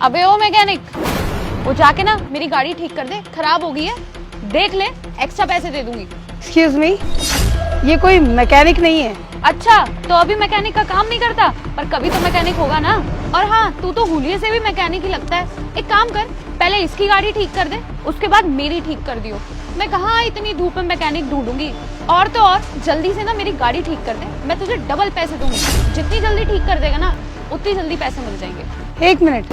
अबे ओ मैकेनिक, वो जाके ना मेरी गाड़ी ठीक कर दे, खराब हो गई है। देख ले, एक्स्ट्रा पैसे दे दूंगी। एक्सक्यूज मी, ये कोई मैकेनिक नहीं है। अच्छा, तो अभी मैकेनिक का काम नहीं करता, पर कभी तो मैकेनिक होगा ना। और हाँ, तू तो हुलिये से भी मैकेनिक ही लगता है। एक काम कर, पहले इसकी गाड़ी ठीक कर दे, उसके बाद मेरी ठीक कर दियो। मैं कहाँ इतनी धूप में मैकेनिक ढूंढूंगी। और तो और जल्दी से ना मेरी गाड़ी ठीक कर दे, मैं तुझे डबल पैसे दूंगी। जितनी जल्दी ठीक कर देगा ना, उतनी जल्दी पैसे मिल जाएंगे। एक मिनट,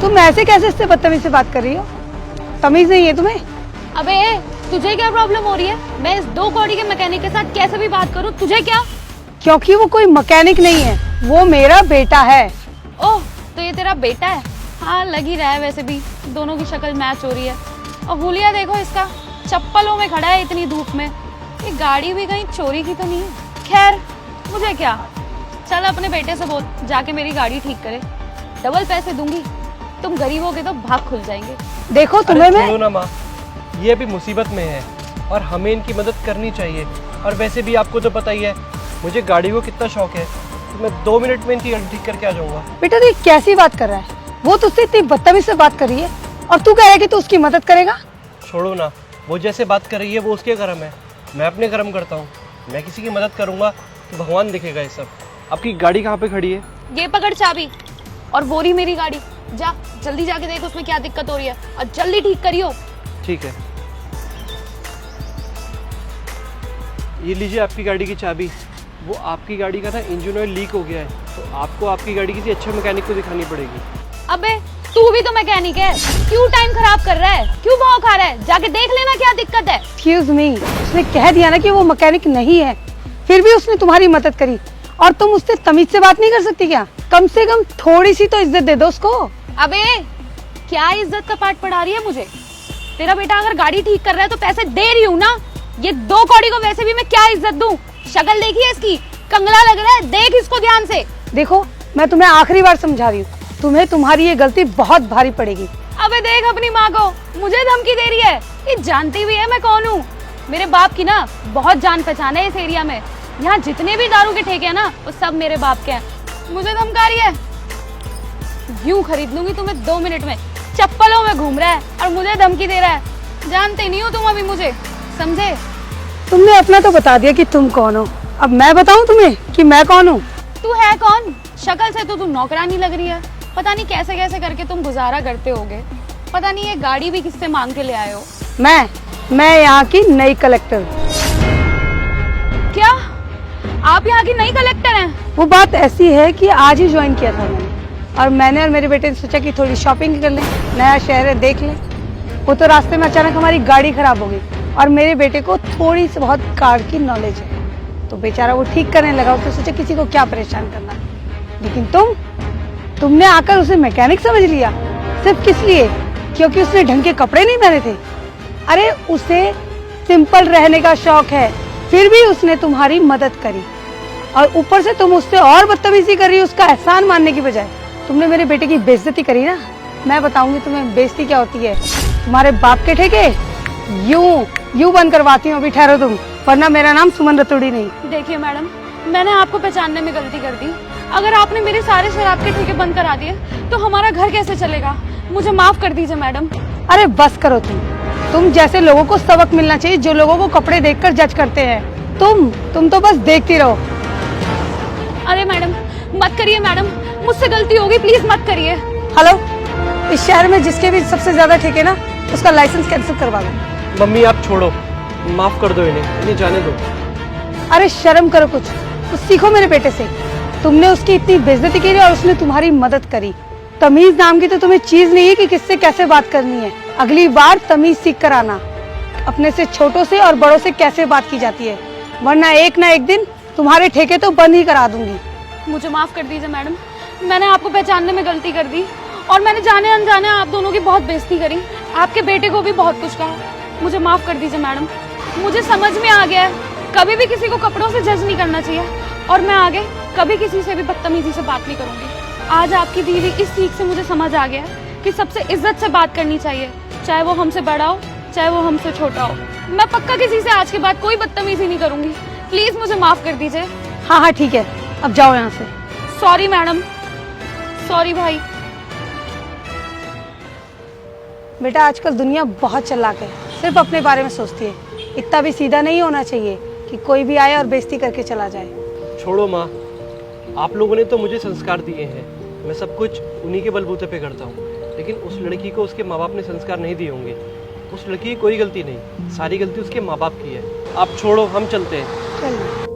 तुम ऐसे कैसे इससे बदतमीज से बात कर रही हो? तमीज नहीं है तुम्हें? अबे तुझे क्या प्रॉब्लम हो रही है? मैं इस 2 कौड़ी के मैकेनिक के साथ कैसे भी बात करूं, तुझे क्या? क्योंकि वो कोई मैकेनिक नहीं है, वो मेरा बेटा है। ओह, तो ये तेरा बेटा है? हाँ, लग ही रहा है। वैसे भी दोनों की शक्ल मैच हो रही है। और हुलिया देखो इसका, चप्पलों में खड़ा है इतनी धूप में। ये गाड़ी भी कहीं चोरी की तो नहीं है? खैर, मुझे क्या, चल अपने बेटे से बोल, जाके मेरी गाड़ी ठीक करे। डबल पैसे दूंगी, तुम गरीब हो के तो भाग खुल जाएंगे। देखो तुम्हें मैं छोड़ो ना माँ, ये अभी मुसीबत में है और हमें इनकी मदद करनी चाहिए। और वैसे भी आपको तो पता ही है मुझे गाड़ी को कितना शौक है, तो मैं 2 मिनट में इनकी गाड़ी ठीक करके आ जाऊंगा। बेटा, तू कैसी बात कर रहा है? वो तुझसे इतनी बदतमीज से बात कर रही है और तू कह रहा है कि तू उसकी मदद करेगा? छोड़ो ना, वो जैसे बात कर रही है वो उसके कर्म है, मैं अपने कर्म करता हूँ। मैं किसी की मदद करूंगा तो भगवान दिखेगा। ये सब आपकी गाड़ी कहाँ पे खड़ी है? ये पकड़ चाबी, और वो रही मेरी गाड़ी। जा जल्दी जाके देख उसमें क्या दिक्कत हो रही है, और जल्दी ठीक करियो। ठीक है, ये लीजिए आपकी गाड़ी की चाबी। वो आपकी गाड़ी का ना इंजन ऑयल लीक हो गया है, तो आपको आपकी गाड़ी किसी अच्छे मैकेनिक को दिखानी पड़ेगी। अबे तू भी तो मैकेनिक है, क्यों टाइम खराब कर रहा है, क्यों भाव खा रहा है? जाके देख लेना क्या दिक्कत है। एक्सक्यूज मी, उसने कह दिया ना कि वो मैकेनिक नहीं है, फिर भी उसने तुम्हारी मदद करी और तुम उससे तमीज से बात नहीं कर सकती क्या? कम से कम थोड़ी सी तो इज्जत दे दो उसको। अबे क्या इज्जत का पाठ पढ़ा रही है मुझे? तेरा बेटा अगर गाड़ी ठीक कर रहा है तो पैसे दे रही हूँ ना। ये 2 कौड़ी को वैसे भी मैं क्या इज्जत दूं? शक्ल देखी है इसकी, कंगला लग रहा है। देख इसको ध्यान से। देखो, मैं तुम्हें आखिरी बार समझा रही हूँ, तुम्हें तुम्हारी ये गलती बहुत भारी पड़ेगी। अबे देख अपनी माँ को, मुझे धमकी दे रही है। ये जानती भी है मैं कौन हूँ। मेरे बाप की ना बहुत जान पहचान है इस एरिया में। यहाँ जितने भी दारू के ठेके हैं ना, वो सब मेरे बाप के हैं। मुझे धमका रही है। यूं खरीद लूंगी तुम्हें 2 मिनट में। चप्पलों में घूम रहा है और मुझे धमकी दे रहा है। जानते नहीं हो तुम अभी मुझे, समझे? तुमने अपना तो बता दिया कि तुम कौन हो, अब मैं बताऊं तुम्हें कि मैं कौन हूँ? तू है कौन? शक्ल से तो तू नौकरानी लग रही है। पता नहीं कैसे कैसे करके तुम गुजारा करते होगे। पता नहीं ये गाड़ी भी किससे मांग के ले आए हो। मैं यहाँ की नई कलेक्टर। क्या आप यहाँ की नई कलेक्टर हैं? वो बात ऐसी है कि आज ही ज्वाइन किया था मैंने और मेरे बेटे ने सोचा कि थोड़ी शॉपिंग कर लें, नया शहर है, देख लें। वो तो रास्ते में अचानक हमारी गाड़ी खराब हो गई और मेरे बेटे को थोड़ी सी बहुत कार की नॉलेज है, तो बेचारा वो ठीक करने लगा। उसने सोचा किसी को क्या परेशान करना, लेकिन तुमने आकर उसे मैकेनिक समझ लिया। सिर्फ किस लिए? क्योंकि उसने ढंग के कपड़े नहीं पहने थे। अरे उसे सिंपल रहने का शौक है, फिर भी उसने तुम्हारी मदद करी और ऊपर से तुम उससे और बदतमीजी कर रही हो उसका एहसान मानने की बजाय। तुमने मेरे बेटे की बेइज्जती करी ना, मैं बताऊंगी तुम्हें बेइज्जती क्या होती है। तुम्हारे बाप के ठेके यूं बंद करवाती हूँ। अभी ठहरो तुम, वरना मेरा नाम सुमन रतुड़ी नहीं। देखिए मैडम, मैंने आपको पहचानने में गलती कर दी। अगर आपने मेरे सारे शराब के ठेके बंद करा दिए तो हमारा घर कैसे चलेगा? मुझे माफ कर दीजिए मैडम। अरे बस करो तुम जैसे लोगों को सबक मिलना चाहिए जो लोगों को कपड़े देखकर जज करते हैं। तुम तो बस देखती रहो। अरे मैडम मत करिए मैडम, मुझसे गलती होगी, प्लीज मत करिए। हेलो, इस शहर में जिसके भी सबसे ज्यादा ठेके ना, उसका लाइसेंस कैंसिल करवा दो। मम्मी आप छोड़ो, माफ कर दो इन्हें जाने दो। अरे शर्म करो कुछ सीखो मेरे बेटे से। तुमने उसकी इतनी बेइज्जती की और उसने तुम्हारी मदद करी। तमीज नाम की तो तुम्हें चीज नहीं है कि किससे कैसे बात करनी है। अगली बार तमीज सीख कर आना, अपने से छोटों से और बड़ों से कैसे बात की जाती है, वरना एक ना एक दिन तुम्हारे ठेके तो बंद ही करा दूंगी। मुझे माफ कर दीजिए मैडम, मैंने आपको पहचानने में गलती कर दी और मैंने जाने अनजाने आप दोनों की बहुत बेइज्जती करी। आपके बेटे को भी बहुत कुछ कहा। मुझे माफ कर दीजिए मैडम। मुझे समझ में आ गया है कभी भी किसी को कपड़ों से जज नहीं करना चाहिए और मैं आगे कभी किसी से भी बदतमीजी से बात नहीं करूंगी। आज आपकी दी हुई इस सीख से मुझे समझ आ गया कि सबसे इज्जत से बात करनी चाहिए, चाहे वो हमसे बड़ा हो चाहे वो हमसे छोटा हो। मैं पक्का किसी से आज के बाद कोई बदतमीजी नहीं करूंगी। प्लीज मुझे माफ कर दीजिए। हाँ ठीक है, अब जाओ यहाँ से। सॉरी मैडम, सॉरी भाई। बेटा आजकल दुनिया बहुत चालाक है, सिर्फ अपने बारे में सोचती है। इतना भी सीधा नहीं होना चाहिए कि कोई भी आए और बेइज्जती करके चला जाए। छोड़ो माँ, आप लोगों ने तो मुझे संस्कार दिए हैं, मैं सब कुछ उन्हीं के बलबूते पे करता हूँ। लेकिन उस लड़की को उसके माँ बाप ने संस्कार नहीं दिए होंगे। उस लड़की की कोई गलती नहीं, सारी गलती उसके माँ बाप की है। आप छोड़ो, हम चलते हैं। चलिए।